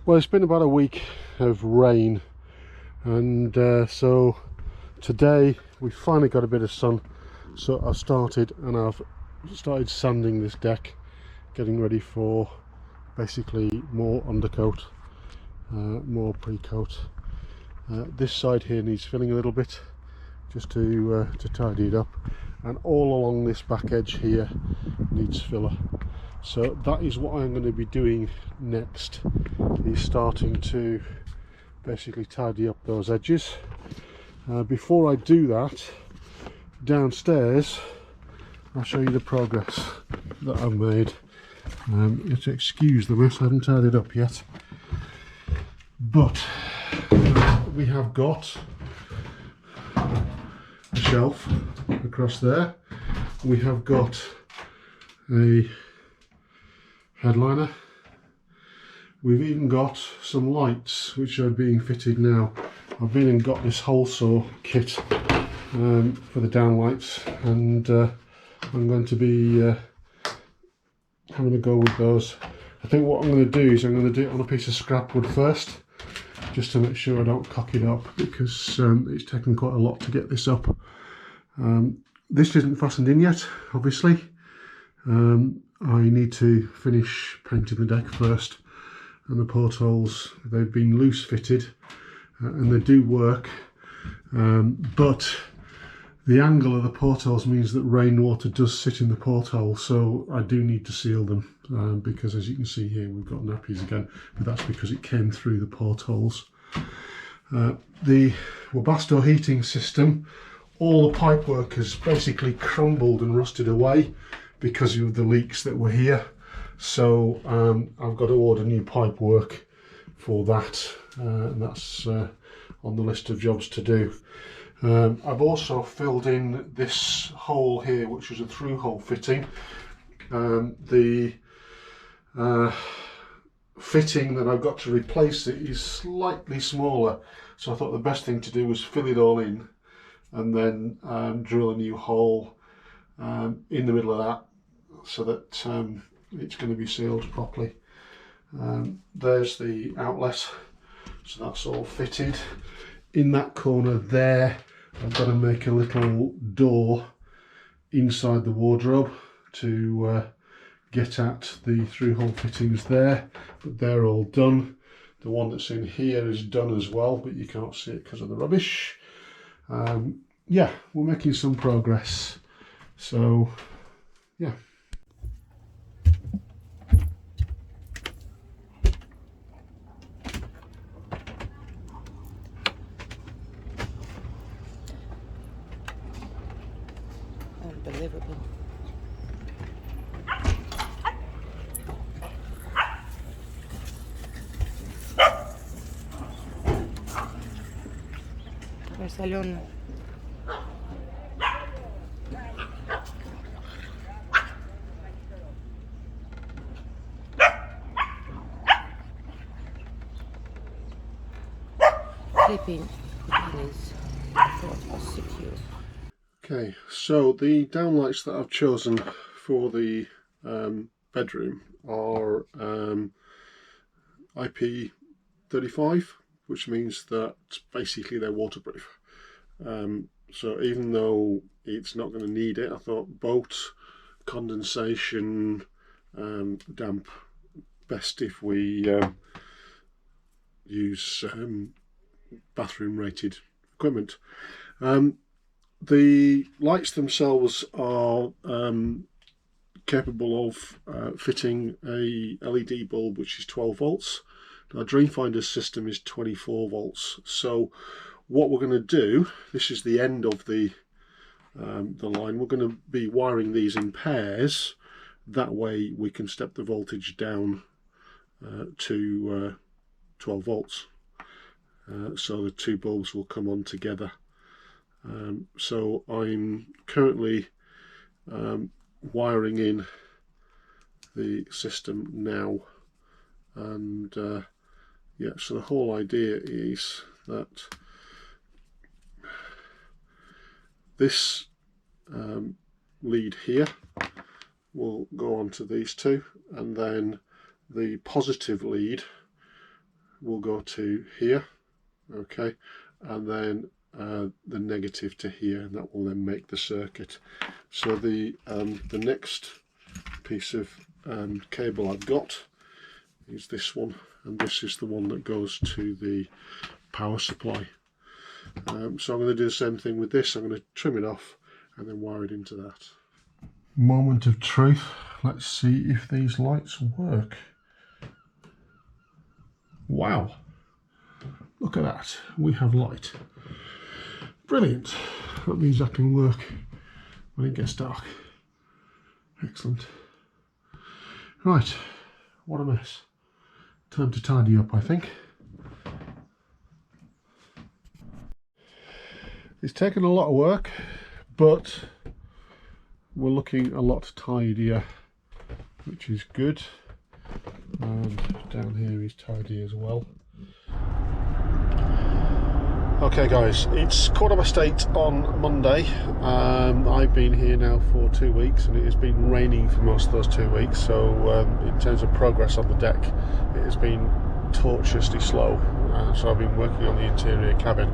Well, it's been about a week of rain, and so today we finally got a bit of sun. So I've started sanding this deck, getting ready for basically more undercoat, more pre-coat. This side here needs filling a little bit, just to tidy it up, and all along this back edge here needs filler. So that is what I'm going to be doing next, is starting to basically tidy up those edges. Before I do that, downstairs I'll show you the progress that I've made. You have to excuse the mess, I haven't tidied up yet, but we have got a shelf across there, we have got a headliner, we've even got some lights which are being fitted now. I've been and got this hole saw kit for the downlights, and I'm going to be having a go with those. I think what I'm going to do is I'm going to do it on a piece of scrap wood first, just to make sure I don't cock it up, because it's taken quite a lot to get this up. This isn't fastened in yet, obviously. I need to finish painting the deck first, and the portholes, they've been loose fitted and they do work, but the angle of the portholes means that rainwater does sit in the porthole, so I do need to seal them, because as you can see here we've got nappies again, but that's because it came through the portholes. The Webasto heating system, all the pipework has basically crumbled and rusted away because of the leaks that were here, so I've got to order new pipework for that, and that's on the list of jobs to do. I've also filled in this hole here, which was a through hole fitting. The fitting that I've got to replace it is slightly smaller, so I thought the best thing to do was fill it all in and then drill a new hole in the middle of that, so that it's going to be sealed properly. There's the outlet, so that's all fitted. In that corner there, I've got to make a little door inside the wardrobe to get at the through-hole fittings there, but they're all done. The one that's in here is done as well, but you can't see it because of the rubbish. Yeah, we're making some progress, so yeah. Unbelievable. Where's Alona? Sleeping in his thought was secure. Okay, so the downlights that I've chosen for the bedroom are IP35, which means that basically they're waterproof. So even though it's not going to need it, I thought boat, condensation, damp, best if we use bathroom rated equipment. The lights themselves are capable of fitting a LED bulb which is 12 volts. Our Dreamfinder system is 24 volts. So what we're going to do, this is the end of the line, we're going to be wiring these in pairs. That way we can step the voltage down to 12 volts. So the two bulbs will come on together. So I'm currently wiring in the system now, and yeah, so the whole idea is that this lead here will go on to these two, and then the positive lead will go to here, okay, and then the negative to here, and that will then make the circuit. So the next piece of cable I've got is this one, and this is the one that goes to the power supply. So I'm going to do the same thing with this. I'm going to trim it off and then wire it into that. Moment of truth. Let's see if these lights work. Wow, look at that, we have light. Brilliant. That means I can work when it gets dark. Excellent. Right, what a mess. Time to tidy up, I think. It's taken a lot of work, but we're looking a lot tidier, which is good. And down here is tidy as well. Okay guys, it's 8:15 on Monday. I've been here now for 2 weeks, and it has been raining for most of those 2 weeks, so in terms of progress on the deck, it has been tortuously slow. So I've been working on the interior cabin.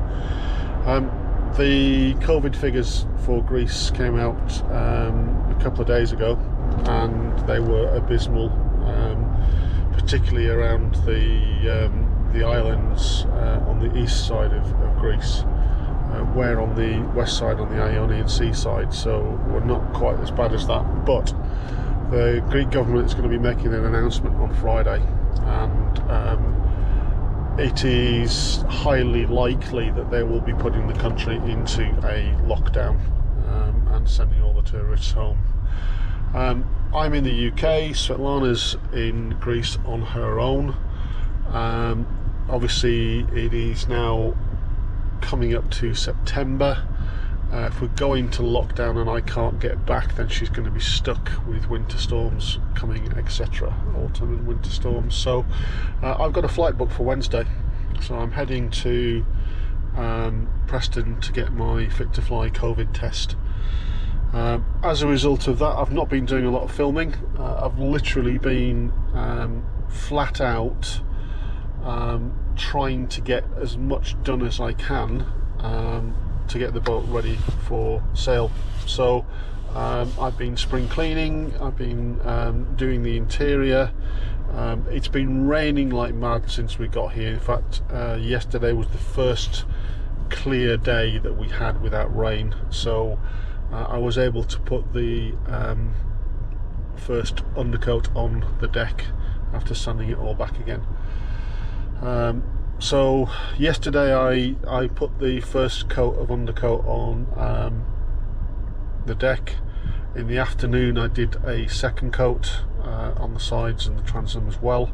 The COVID figures for Greece came out a couple of days ago, and they were abysmal, particularly around the islands on the east side of Greece. We're on the west side, on the Ionian Sea side, so we're not quite as bad as that. But the Greek government is going to be making an announcement on Friday, and it is highly likely that they will be putting the country into a lockdown and sending all the tourists home. I'm in the UK, Svetlana's in Greece on her own. Obviously it is now coming up to September. If we're going to lockdown and I can't get back, then she's going to be stuck with winter storms coming, etc. Autumn and winter storms. So I've got a flight booked for Wednesday, so I'm heading to Preston to get my Fit to Fly COVID test. As a result of that, I've not been doing a lot of filming. I've literally been flat out trying to get as much done as I can to get the boat ready for sail. So I've been spring cleaning, I've been doing the interior. It's been raining like mad since we got here. In fact, yesterday was the first clear day that we had without rain, so I was able to put the first undercoat on the deck after sanding it all back again. So yesterday I put the first coat of undercoat on the deck. In the afternoon I did a second coat on the sides and the transom as well,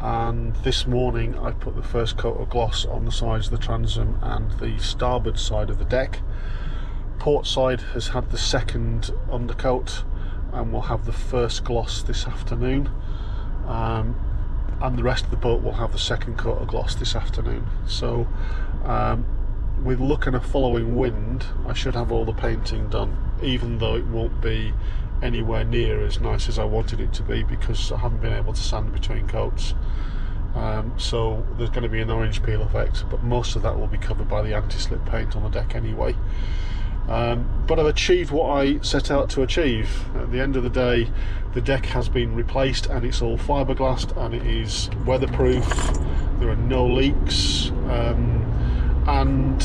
and this morning I put the first coat of gloss on the sides of the transom and the starboard side of the deck. Port side has had the second undercoat, and we'll have the first gloss this afternoon, and the rest of the boat will have the second coat of gloss this afternoon. So with luck and a following wind, I should have all the painting done, even though it won't be anywhere near as nice as I wanted it to be, because I haven't been able to sand between coats. So there's going to be an orange peel effect, but most of that will be covered by the anti-slip paint on the deck anyway. But I've achieved what I set out to achieve. At the end of the day, the deck has been replaced, and it's all fiberglassed, and it is weatherproof. There are no leaks, and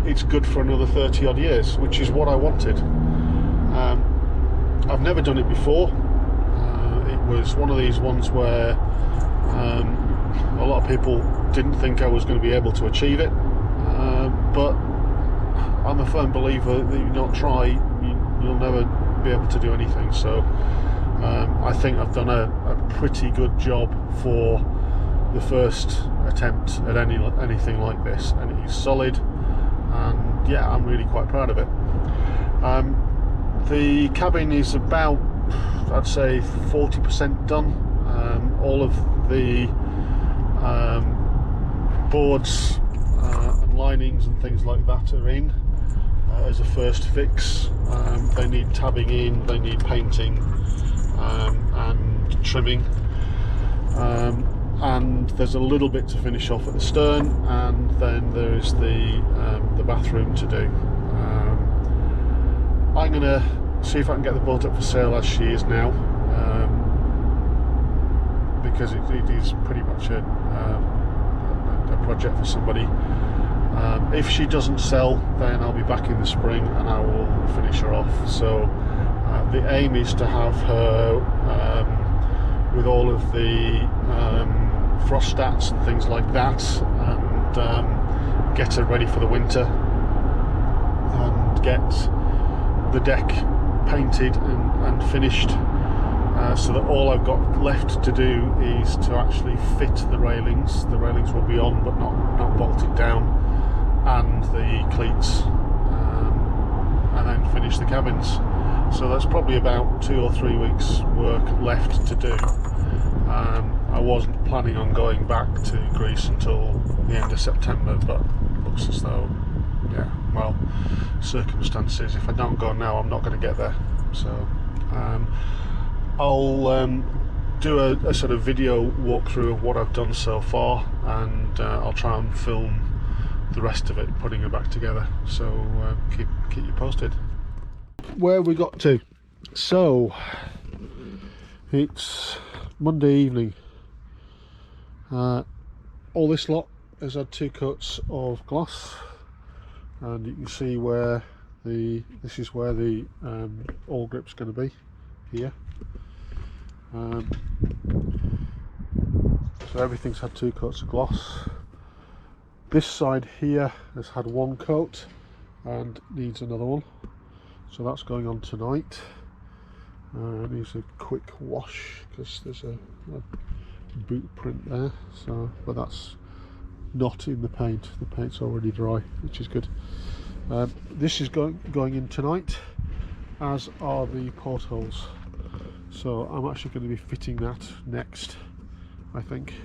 it's good for another 30 odd years, which is what I wanted. I've never done it before. It was one of these ones where a lot of people didn't think I was going to be able to achieve it, but I'm a firm believer that you don't try, you'll never be able to do anything. So I think I've done a pretty good job for the first attempt at anything like this, and it is solid, and yeah, I'm really quite proud of it. The cabin is about, I'd say, 40% done. All of the boards and linings and things like that are in as a first fix. They need tabbing in, they need painting and trimming. and there's a little bit to finish off at the stern, and then there's the bathroom to do. I'm going to see if I can get the boat up for sale as she is now, because it is pretty much a project for somebody. If she doesn't sell, then I'll be back in the spring and I will finish her off. So the aim is to have her with all of the frost stats and things like that, and get her ready for the winter, and get the deck painted and finished, so that all I've got left to do is to actually fit the railings. The railings will be on but not bolted down, and the cleats, and then finish the cabins. So that's probably about 2 or 3 weeks work left to do. I wasn't planning on going back to Greece until the end of September, but it looks as though, yeah, well, circumstances, if I don't go now, I'm not going to get there. So I'll do a sort of video walkthrough of what I've done so far, and I'll try and film the rest of it, putting it back together. So keep you posted. Where we got to? So it's Monday evening. All this lot has had 2 coats of gloss, and you can see where this is where the oil grip's going to be here. So everything's had 2 coats of gloss. This side here has had 1 coat and needs another one, so that's going on tonight. Needs a quick wash because there's a boot print there, so, but that's not in the paint. The paint's already dry, which is good. This is going in tonight, as are the portholes, so I'm actually going to be fitting that next, I think.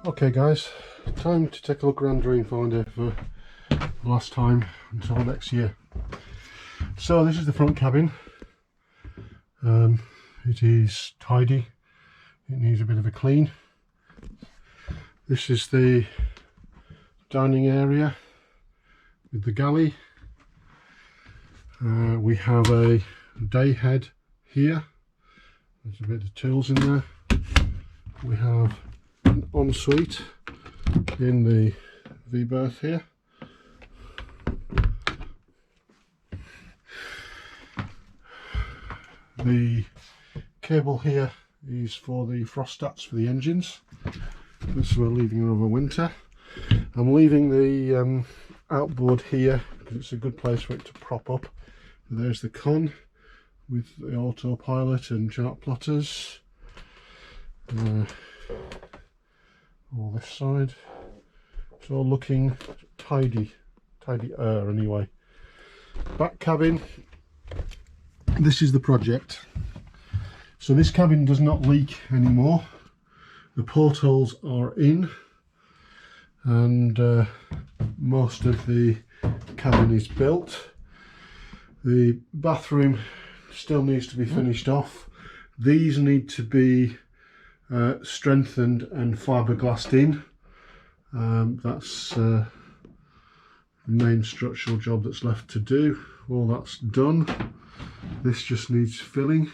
Okay guys, time to take a look around Dreamfinder for the last time until next year. So this is the front cabin. It is tidy, it needs a bit of a clean. This is the dining area with the galley. We have a day head here. There's a bit of tools in there. We have an ensuite in the V-berth here. The cable here is for the frost stats for the engines. This we're leaving over winter. I'm leaving the outboard here because it's a good place for it to prop up. There's the con with the autopilot and chart plotters. All this side. It's all looking tidier anyway. Back cabin. This is the project. So this cabin does not leak anymore. The portholes are in, and most of the cabin is built. The bathroom still needs to be finished off. These need to be strengthened and fiberglassed in. That's the main structural job that's left to do. All that's done. This just needs filling.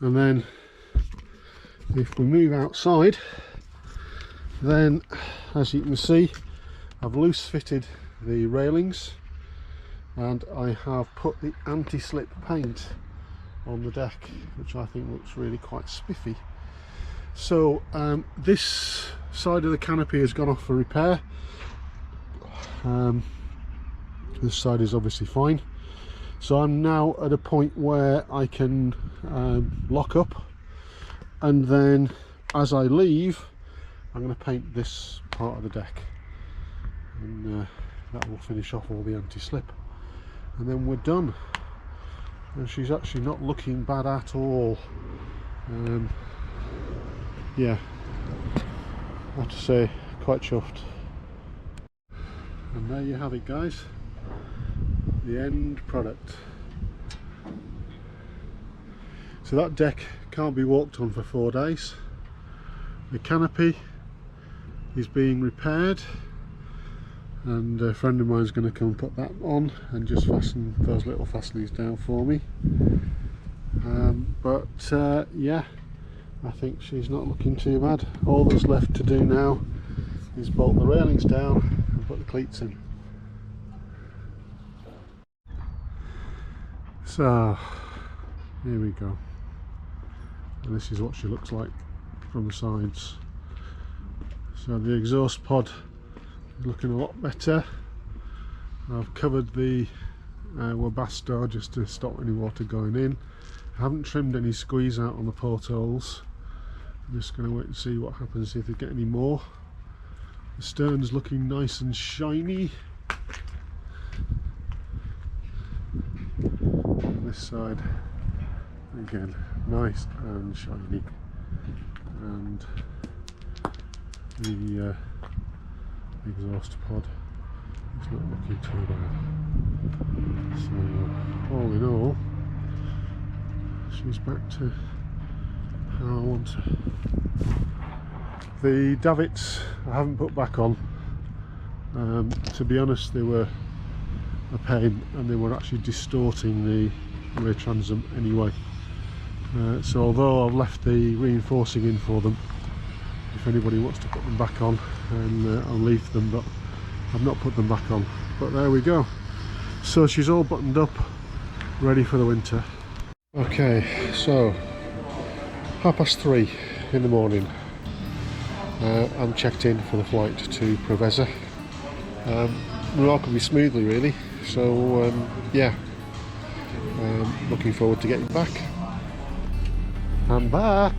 And then if we move outside, then as you can see, I've loose fitted the railings and I have put the anti-slip paint on the deck, which I think looks really quite spiffy. So this side of the canopy has gone off for repair. This side is obviously fine. So I'm now at a point where I can lock up, and then as I leave I'm going to paint this part of the deck, and that will finish off all the anti-slip, and then we're done. And she's actually not looking bad at all. Yeah, I have to say, quite chuffed. And there you have it, guys, the end product. So that deck can't be walked on for 4 days. The canopy is being repaired, and a friend of mine is going to come and put that on and just fasten those little fastenings down for me. Yeah, I think she's not looking too bad. All that's left to do now is bolt the railings down and put the cleats in. So here we go, and this is what she looks like from the sides. So the exhaust pod is looking a lot better. I've covered the Webasto just to stop any water going in. I haven't trimmed any squeeze out on the portholes. I'm just going to wait and see what happens if they get any more. The stern's looking nice and shiny. And this side again, nice and shiny. And the exhaust pod is not looking too bad. So all in all, she's back to how I want her. The davits I haven't put back on. To be honest, they were a pain and they were actually distorting the rear transom anyway. So although I've left the reinforcing in for them, if anybody wants to put them back on, and I'll leave them, but I've not put them back on. But there we go. So she's all buttoned up, ready for the winter. Okay, so 3:30 in the morning. I'm checked in for the flight to Preveza. Remarkably smoothly, really. So yeah, looking forward to getting back. I'm back.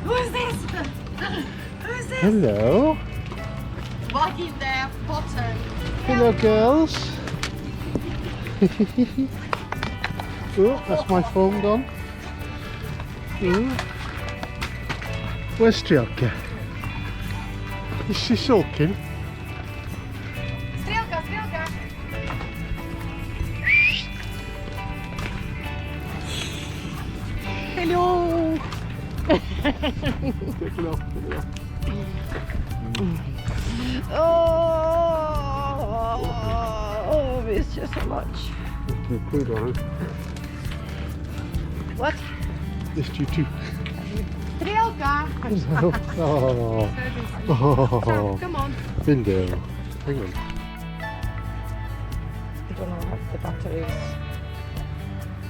Who is this? Who is this? Hello. Walk in there, bottom. Hello, girls. Oh, that's my phone gone. Oh. Where's Strielka? Is she sulking? Стрелка, стрелка. Hello. Take it off, take it off. Oh. Oh, it's just so much. What? Missed you too. Sтрелка! Oh, Come on. window. Hang on. I don't know if the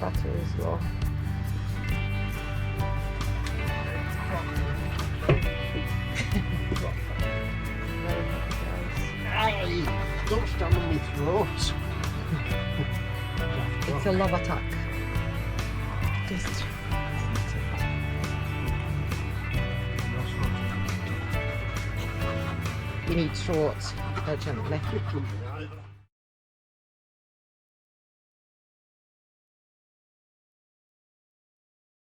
battery's low. Aye, don't stand on my throat. It's a love attack. Just you need shorts urgently.